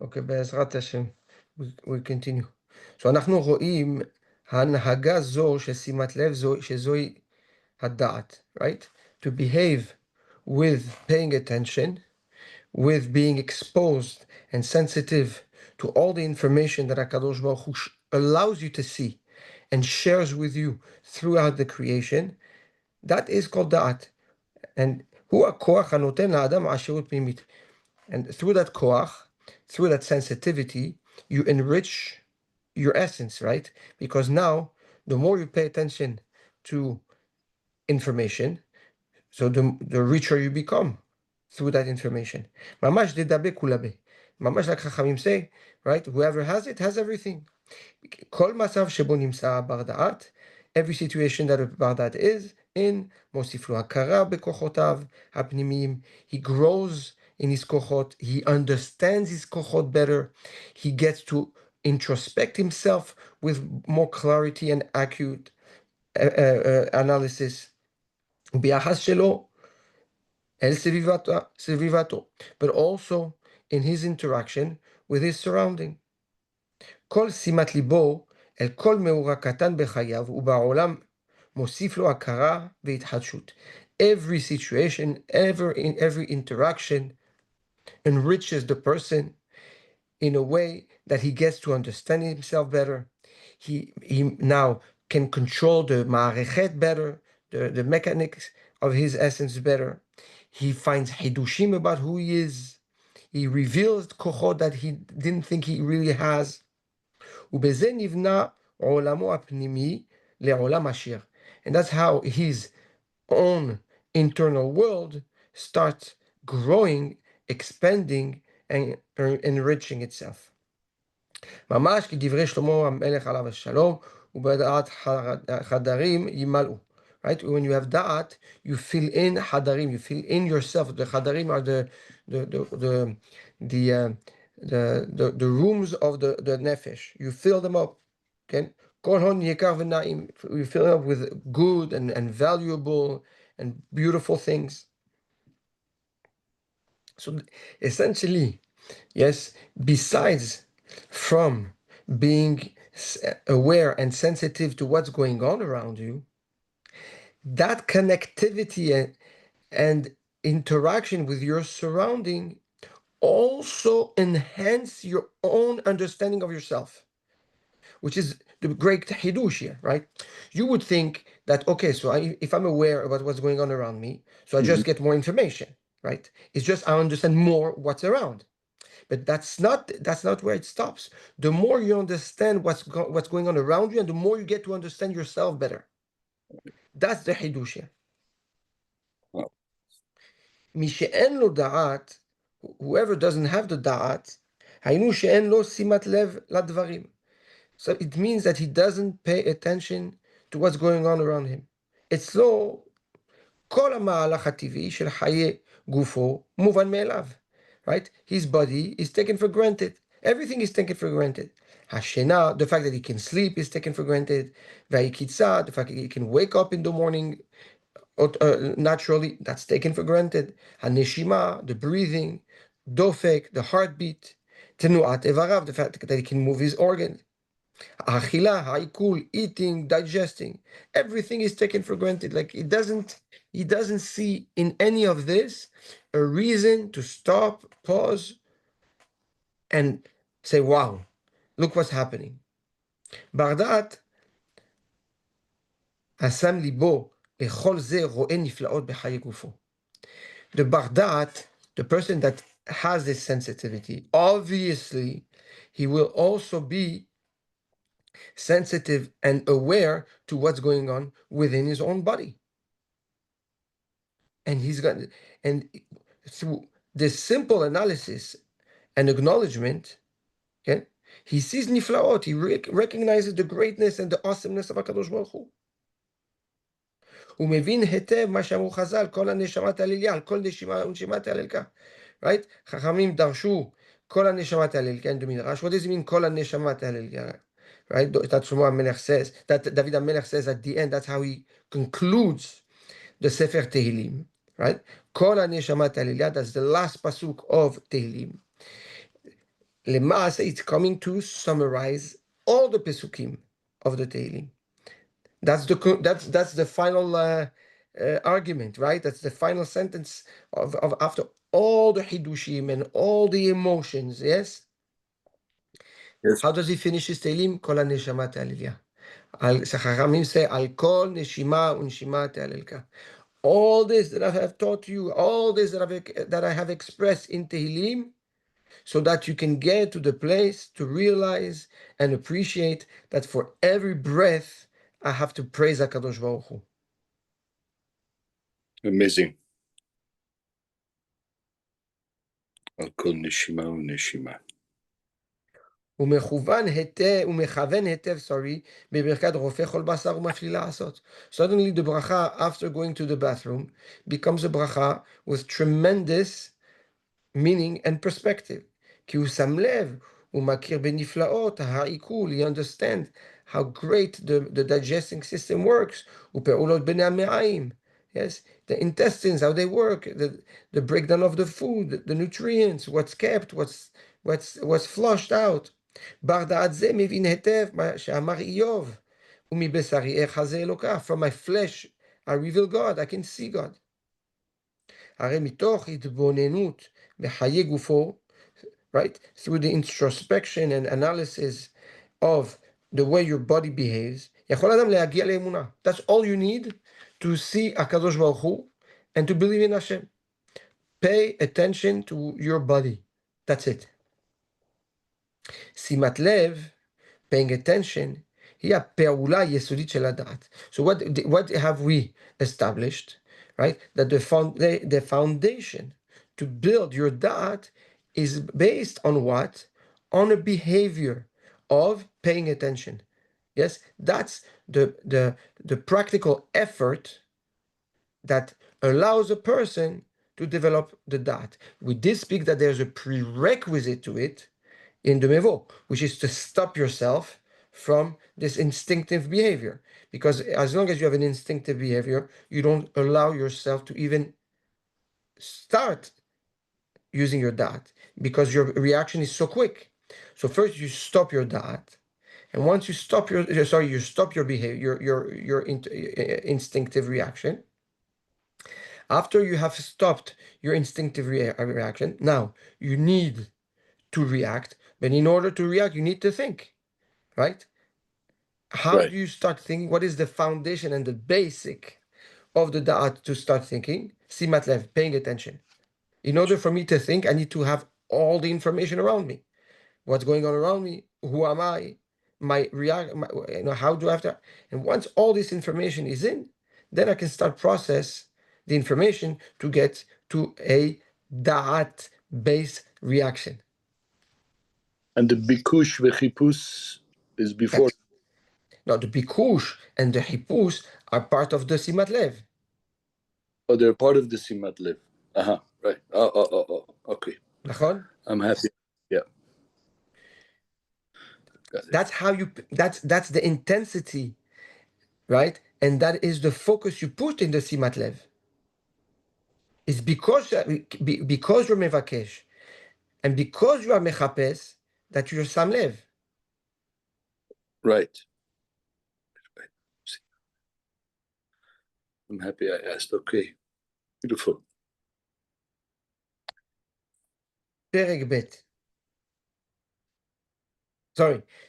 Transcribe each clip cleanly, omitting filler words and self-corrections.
אוקיי, בעזרת השם. We continue. So אנחנו רואים הנהגה זו של שימת לב, שזוהי הדעת, right? To behave with paying attention, with being exposed and sensitive to all the information that HaKadosh Baruch Hu allows you to see and shares with you throughout the creation, that is called da'at. And הוא הכוח הנותן לאדם עשירות פנימית. And through that koach, through that sensitivity, you enrich your essence, right? Because now, the more you pay attention to information, so the richer you become through that information. Mamash dedabe kulabe. Mamash like Chachamim say, right? Whoever has it has everything. Kol masav shebo nimsa bar da'at. Every situation that a bar da'at is in, mosif lo hakara bekochotav hapnimim. He grows in his kochot. He understands his kochot better. He gets to introspect himself with more clarity and accurate analysis. ביחס שלו אל סביבתו, but also in his interaction with his surrounding. כל שימת ליבו אל כל מאורע קטן בחייו ובעולם מוסיף לו הכרה והתחדשות. Every situation, every interaction enriches the person in a way that he gets to understand himself better. He now can control the ma'arechet better, the mechanics of his essence better. He finds hidushim about who he is. He reveals kochot that he didn't think he really has. ובזה נבנה עולמו הפנימי לעולם עשיר. And that's how his own internal world starts growing, expanding, and enriching itself. ממש כדברי שלמה המלך עליו השלום, ובדעת חדרים ימלאו. Right? When you have da'at, you fill in hadarim, you fill in yourself. The hadarim are the rooms of the nefesh. You fill them up. Okay? You fill them up with good and valuable and beautiful things. So essentially, yes, besides from being aware and sensitive to what's going on around you, that connectivity and interaction with your surrounding also enhance your own understanding of yourself, which is the great hidush here, right? You would think that, okay, so if I'm aware about what's going on around me, so I just get more information, right? It's just I understand more what's around. But that's not where it stops. The more you understand what's going on around you, and the more you get to understand yourself better. That's the hidush here. מי שאין לו דעת, whoever doesn't have the דעת, היינו שאין לו שימת לב לדברים. So it means that he doesn't pay attention to what's going on around him. אצלו, כל המהלך הטבעי של חיי גופו מובן מאליו. Right? His body is taken for granted. Everything is taken for granted. השינה, the fact that he can sleep is taken for granted. והיקיצה, the fact that he can wake up in the morning naturally, that's taken for granted. Haneshima, the breathing, dofek, the heartbeat, tenuat evarav, the fact that he can move his organs. Achila, haikul, eating, digesting, everything is taken for granted. Like he doesn't see in any of this a reason to stop, pause, and say, wow, look what's happening. Bardat, asam libo, the bardat, the person that has this sensitivity, obviously, he will also be sensitive and aware to what's going on within his own body. And through this simple analysis and acknowledgement, okay, he sees niflaot, he recognizes the greatness and the awesomeness of HaKadosh Baruch Hu. הוא מבין היטב מה שאמרו חז"ל, כל הנשמה תהלל על כל נשימה ונשימה תהלל כך. Right? חכמים דרשו כל הנשמה תהלל כן במדרש. What does it mean כל הנשמה תהלל כן? Right? That's what Melech says. That David HaMelech says at the end. That's how he concludes the Sefer Tehillim. Right? כל הנשמה תהלל, that's the last pasuk of Tehillim. למעשה, it's coming to summarize all the Pesukim of the Tehillim. That's the final argument, right? That's the final sentence of after all the Hidushim and all the emotions, yes? Yes. How does he finish his Tehillim? Kol ha-neshama te'alilya. Chachamim say, Al kol neshima uneshima te'alilka. All this that I have taught you, all this that I have expressed in Tehillim, so that you can get to the place to realize and appreciate that for every breath, I have to praise HaKadosh Baruch Hu. Amazing. Al kol neshima uneshima. ומכוון היטב, בברכת רופא כל בשר ומפליא לעשות. Suddenly the bracha after going to the bathroom becomes a bracha with tremendous meaning and perspective. כי הוא שם לב, הוא מכיר בנפלאות העיכול, he understand how great the digesting system works, ופעולות בני המעיים. Yes, the intestines, how they work, the breakdown of the food, the nutrients, what's kept, what's flushed out. בר דעת זה מבין היטב מה שאמר איוב, ומבשרי אחזה אלוקה. From my flesh I reveal God, I can see God. הרי מתוך התבוננות בחיי גופו, right, through the introspection and analysis of the way your body behaves, יכול אדם להגיע לאמונה. That's all you need to see הקדוש ברוך הוא and to believe in Hashem. Pay attention to your body. That's it. שימת לב, paying attention, היא הפעולה היסודית של הדעת. So what have we established? Right? That the foundation to build your da'at is based on what? On a behavior of paying attention. Yes, that's the practical effort that allows a person to develop the da'at. We did speak that there's a prerequisite to it in the mevo, which is to stop yourself from this instinctive behavior. Because as long as you have an instinctive behavior, you don't allow yourself to even start using your da'at, because your reaction is so quick. So first you stop your da'at, and once you stop you stop your behavior, your instinctive reaction. After you have stopped your instinctive reaction, now you need to react, but in order to react, you need to think, right? How do you start thinking? What is the foundation and the basic of the da'at to start thinking? Simat lev, paying attention. In order for me to think, I need to have all the information around me. What's going on around me? Who am I? How do I have to? And once all this information is in, then I can start process the information to get to a da'at-based reaction. And the bikush v'chipus is before. No, the bikush and the hipus are part of the simat lev. Oh, they're part of the simat lev. Right. Okay. Nachon? I'm happy. Yeah. That's how you. That's the intensity, right? And that is the focus you put in the simat lev. It's because you're mevakesh, and because you are mechapes, that you're sam lev. Right. I'm happy I asked. Okay. Beautiful. פרק ב'.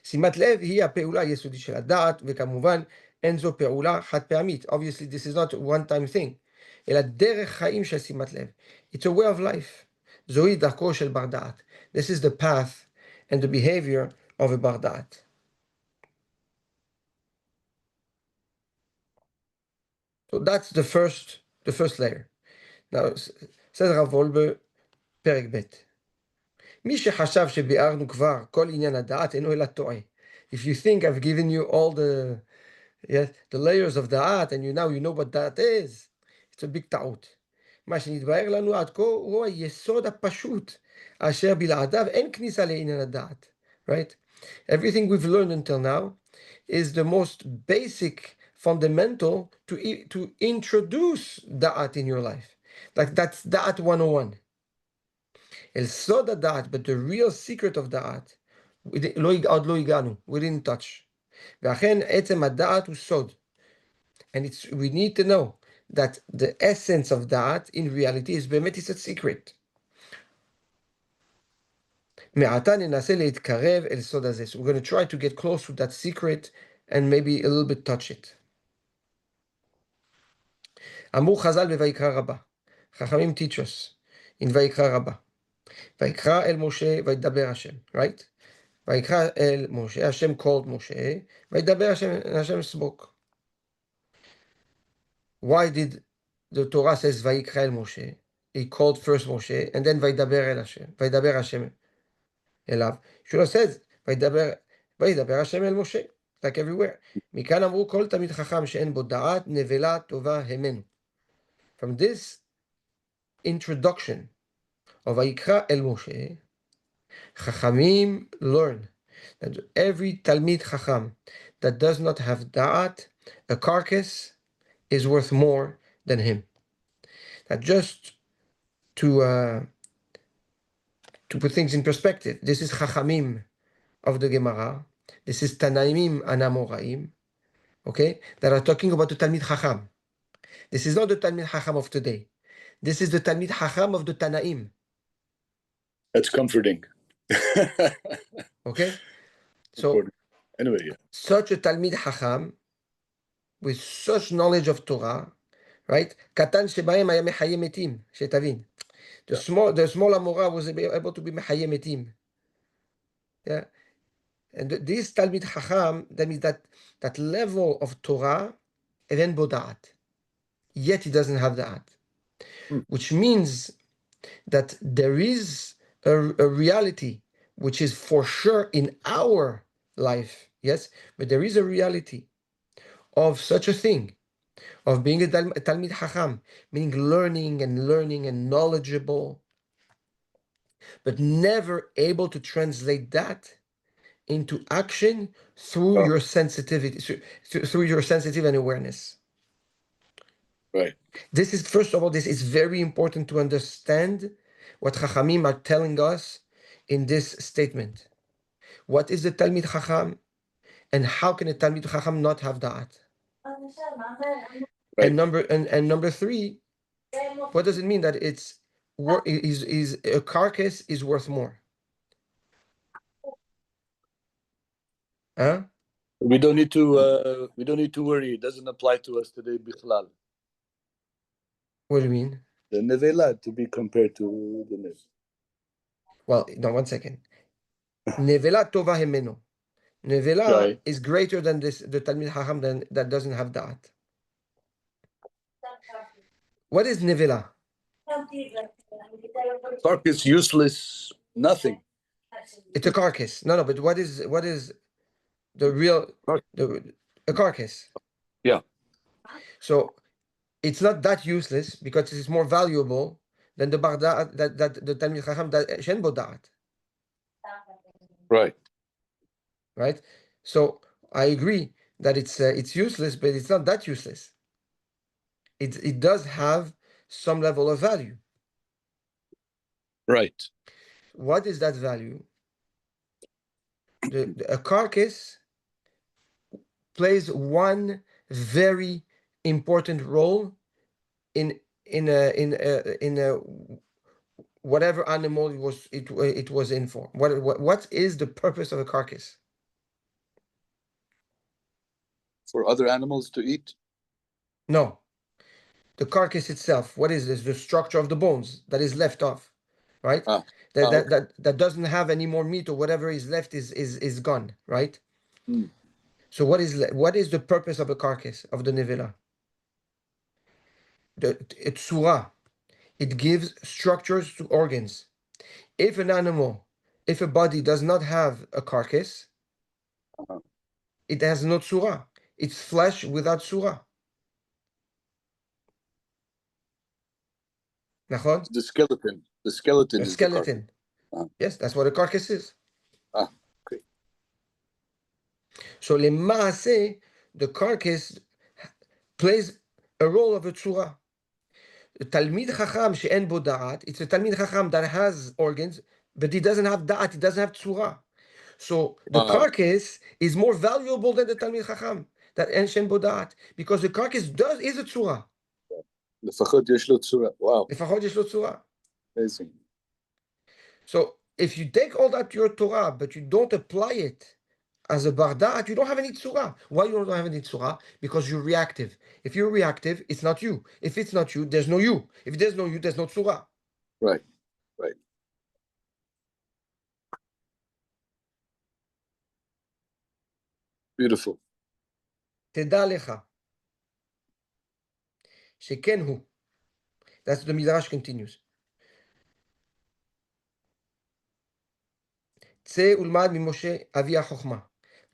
שימת לב היא הפעולה היסודית של הדעת, וכמובן אין זו פעולה חד פעמית. Obviously this is not a one time thing, אלא דרך חיים של שימת לב. It's a way of life. זוהי דרכו של בר דעת. This is the path and the behavior of a בר דעת. So that's the first layer. Now, says הרב וולבה, פרק ב'. מי שחשב שביארנו כבר כל עניין הדעת אינו אלא טועה. If you think I've given you all the layers of da'at and you know what da'at is, it's a big טעות. מה שנתבהר לנו עד כה הוא היסוד הפשוט, אשר בלעדיו אין כניסה לעניין הדעת. Right? Everything we've learned until now is the most basic, fundamental to introduce da'at in your life. Like that's da'at 101. אל סוד הדעת, but the real secret of דעת, עוד לא הגענו, we didn't touch. ואכן עצם הדעת הוא סוד. And we need to know that the essence of דעת in reality is באמת it's a secret. מעתה ננסה להתקרב אל סוד הזה. So we're going to try to get close to that secret and maybe a little bit touch it. אמרו חז"ל בויקרא רבה. חכמים teach us in ויקרא רבה. ויקרא אל משה וידבר השם, right? ויקרא אל משה, השם called משה, וידבר השם spoke. Why did the Torah says ויקרא אל משה? He called first Moshe and then וידבר אל השם, וידבר השם אליו. should have said וידבר השם אל משה, like everywhere. מכאן אמרו כל תלמיד חכם שאין בו דעת, נבלה טובה המנו. From this introduction of ויקרא אל משה, חכמים learn that every talmid chacham that does not have da'at, a carcass, is worth more than him. That just to put things in perspective, this is chachamim of the Gemara, this is Tanaimim Anamoraim, okay, that are talking about the talmid chacham. This is not the talmid chacham of today. This is the talmid chacham of the Tanaim. That's comforting. Okay, so anyway, yeah. Such a talmid chacham with such knowledge of Torah, right? Katan shebaim haya mechayeh metim, shetavin. The small Amora was able to be mechayeh metim. Yeah, and this talmid chacham, that means that level of Torah, even bodaat, yet he doesn't have that, which means that there is a reality which is for sure in our life, yes, but there is a reality of such a thing, of being a talmid chacham, meaning learning and knowledgeable, but never able to translate that into action through your sensitivity, through your sensitive and awareness. Right. This is, first of all, this is very important to understand what Chachamim are telling us in this statement. What is the Talmid Chacham, and how can a Talmid Chacham not have Da'at? Right. And number three, what does it mean that is a carcass is worth more? Huh? We don't need to worry. It doesn't apply to us today, bichlal. What do you mean? The nevela to be compared to the nev. Well, no, 1 second. Nevela tova hemeno. Nevela is greater than the Talmid Chacham that doesn't have Da'at. What is nevela? Carcass, useless, nothing. It's a carcass. No, but what is the real a carcass? Yeah. So it's not that useless because it's more valuable than the Barda'at that the Talmid Chacham that shen bo Da'at. Right. Right. So I agree that it's useless, but it's not that useless. It does have some level of value. Right. What is that value? A carcass plays one very important role in whatever animal it was in for. What is the purpose of a carcass? For other animals to eat? No. The carcass itself, what is this? The structure of the bones that is left off, right? That doesn't have any more meat, or whatever is left is gone, right? So what is the purpose of a carcass of the nevela? It's surah. It gives structures to organs. If a body does not have a carcass, it has no surah. It's flesh without surah. The skeleton. The skeleton is skeleton. Yes, that's what a carcass is. Okay. So lema'aseh, the carcass plays a role of a tzura. תלמיד חכם שאין בו דעת, it's a תלמיד חכם that has organs, but he doesn't have דעת, he doesn't have צורה. So the carcass is more valuable than the תלמיד חכם, that אין בו דעת, because the carcass is a צורה. לפחות יש לו צורה, וואו. לפחות יש לו צורה. Amazing. So if you take all that to your Torah, but you don't apply it as a bar da'at, you don't have any tzura. Why you don't have any tzura? Because you're reactive. If you're reactive, it's not you. If it's not you, there's no you. If there's no you, there's no tzura. Right, right. Beautiful. תדע לך שכן הוא. That's the Midrash continues. צא ולמד ממשה אבי החוכמה.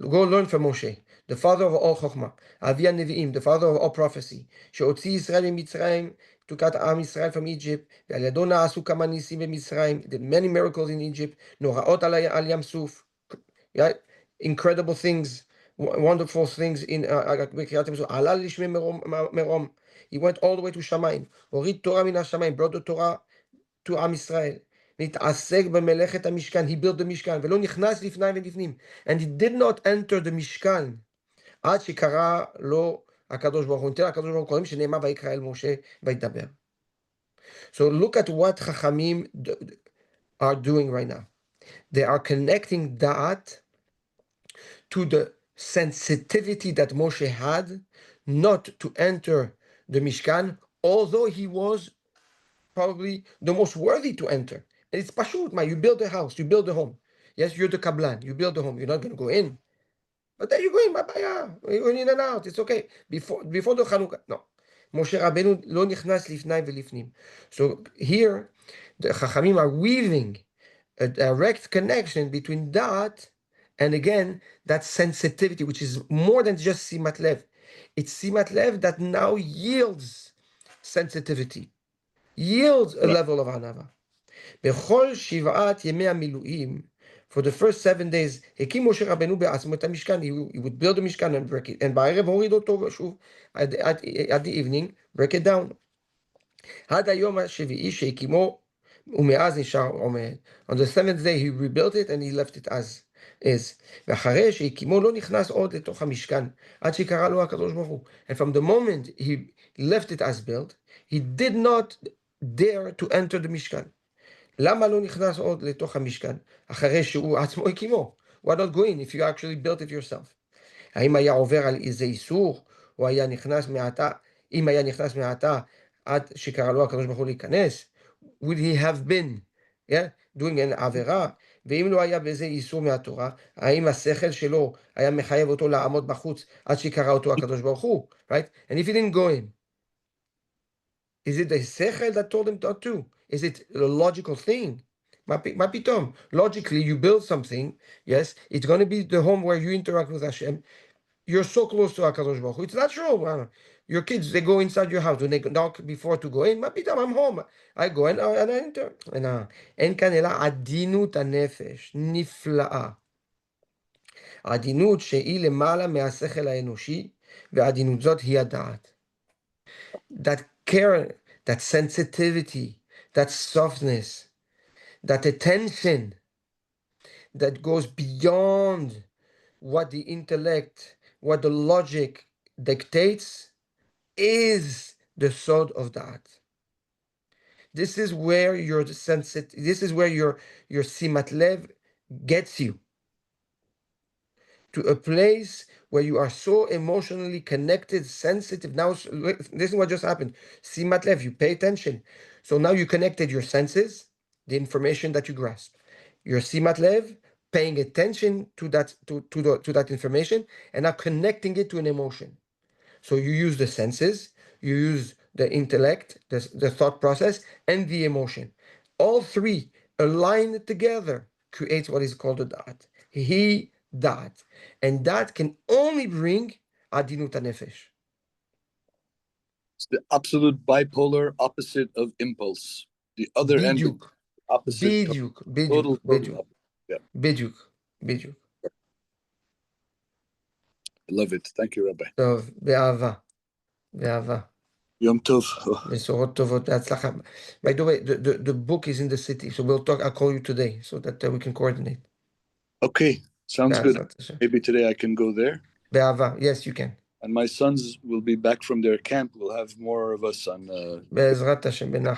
Go learn from Moshe, the father of all חוכמה. אבי הנביאים, the father of all prophecy. שהוציא ישראל ממצרים, took out עם ישראל from Egypt, ועל ידו נעשו כמה ניסים במצרים, did many miracles in Egypt, נוראות על ים סוף, incredible things, wonderful things in בקריאת ים סוף, עלה לשמי מרום, he went all the way to שמיים, הוריד תורה מן השמיים, brought the Torah to עם ישראל. נתעסק במלאכת המשכן, he built the משכן, ולא נכנס לפני ולפנים, and he did not enter the משכן, עד שקרא לו הקדוש ברוך הוא, הקדוש ברוך הוא קוראים שנאמר ויקרא אל משה וידבר. So look at what חכמים are doing right now. They are connecting da'at to the sensitivity that Moshe had not to enter the Mishkan, although he was probably the most worthy to enter. And it's pashut, you build a house, you build a home. Yes, you're the kablan, you build a home, you're not going to go in. But then you go in, you're going in and out, it's okay. Before the Chanukah, no. Moshe Rabbeinu lo nichnas lifnai velifnim. So here, the Chachamim are weaving a direct connection between that and again, that sensitivity, which is more than just simat lev. It's simat lev that now yields sensitivity, yields a level of anava. Bechol shivat yemei miluim, for the first 7 days, הקים משה רבנו בעצמו את המשכן, he would build the משכן and break it, and בערב הוריד אותו שוב, at the evening, break it down. עד היום השביעי שהקימו, ומאז נשאר עומד. On the 7th day he rebuilt it and he left it as is. ואחרי שהקימו לא נכנס עוד לתוך המשכן, עד שקרא לו הקדוש ברוך הוא. And from the moment he left it as built, he did not dare to enter the משכן. למה לא נכנס עוד לתוך המשכן? אחרי שהוא עצמו הקימו. Why not go in if you actually built it yourself? האם היה עובר על איזה איסור, או היה נכנס מעתה, אם היה נכנס מעתה, עד שקרא לו הקדוש ברוך הוא להיכנס? Would he have been, doing an עבירה? ואם לא היה בזה איסור מהתורה, האם השכל שלו היה מחייב אותו לעמוד בחוץ, עד שקרא אותו הקדוש ברוך הוא? Right? And if he didn't go in, is it the sechel that told him not to? Is it a logical thing? מה פתאום? Logically, you build something, yes, it's going to be the home where you interact with Hashem. You're so close to HaKadosh Baruch Hu. It's natural. Your kids, they go inside your house when they knock before to go in. מה פתאום? I'm home. I go in and I enter. אין כאן אלא עדינות הנפש, נפלאה. עדינות שהיא למעלה מהשכל האנושי, ועדינות זאת היא הדעת. That care, that sensitivity, that softness, that attention that goes beyond what the intellect, what the logic dictates, is the sod of that. This is where your this is where your simat lev gets you to a place where you are so emotionally connected, sensitive. Now, this is what just happened. Simat lev, you pay attention. So now you connected your senses, the information that you grasp. Your simat lev, paying attention to that to that information, and now connecting it to an emotion. So you use the senses, you use the intellect, the thought process, and the emotion. All three aligned together creates what is called a da'at. He da'at. And that can only bring adinut hanefesh. It's the absolute bipolar opposite of impulse. The other end of opposite. Biduk. Yeah. Biduk. I love it. Thank you, Rabbi. טוב, באהבה. Yom Tov. בשורות טובות, בהצלחה. By the way, the book is in the city, so I'll call you today, so that we can coordinate. Okay, sounds good. בעזרת השם. Maybe today I can go there. באהבה, yes, you can. And my sons will be back from their camp. We'll have more of us on. בעזרת השם, בנחת.